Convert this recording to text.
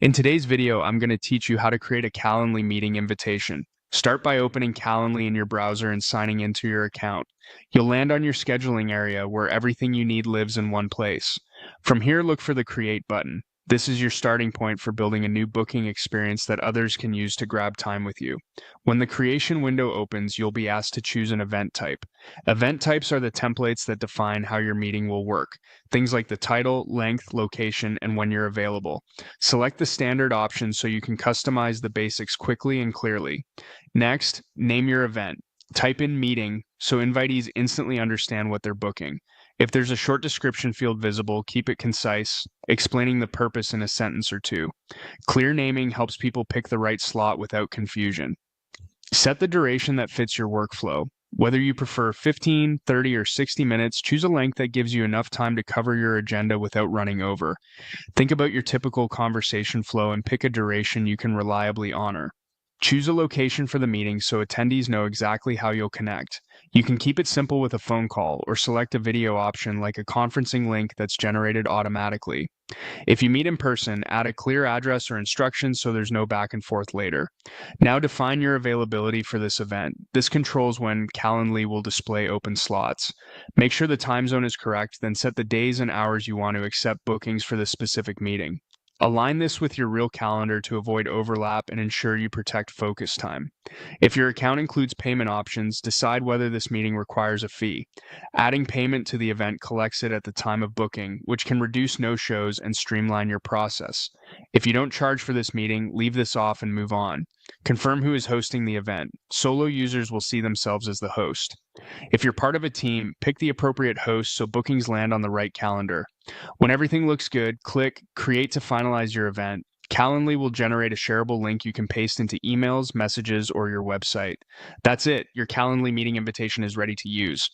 In today's video, I'm going to teach you how to create a Calendly meeting invitation. Start by opening Calendly in your browser and signing into your account. You'll land on your scheduling area where everything you need lives in one place. From here, look for the Create button. This is your starting point for building a new booking experience that others can use to grab time with you. When the creation window opens, you'll be asked to choose an event type. Event types are the templates that define how your meeting will work. Things like the title, length, location, and when you're available. Select the standard option so you can customize the basics quickly and clearly. Next, name your event. Type in meeting so invitees instantly understand what they're booking. If there's a short description field visible, keep it concise, explaining the purpose in a sentence or two. Clear naming helps people pick the right slot without confusion. Set the duration that fits your workflow. Whether you prefer 15, 30, or 60 minutes, choose a length that gives you enough time to cover your agenda without running over. Think about your typical conversation flow and pick a duration you can reliably honor. Choose a location for the meeting so attendees know exactly how you'll connect. You can keep it simple with a phone call or select a video option like a conferencing link that's generated automatically. If you meet in person, add a clear address or instructions so there's no back and forth later. Now define your availability for this event. This controls when Calendly will display open slots. Make sure the time zone is correct, then set the days and hours you want to accept bookings for the specific meeting. Align this with your real calendar to avoid overlap and ensure you protect focus time. If your account includes payment options, decide whether this meeting requires a fee. Adding payment to the event collects it at the time of booking, which can reduce no-shows and streamline your process. If you don't charge for this meeting, leave this off and move on. Confirm who is hosting the event. Solo users will see themselves as the host. If you're part of a team, pick the appropriate host so bookings land on the right calendar. When everything looks good, click Create to finalize your event. Calendly will generate a shareable link you can paste into emails, messages, or your website. That's it. Your Calendly meeting invitation is ready to use.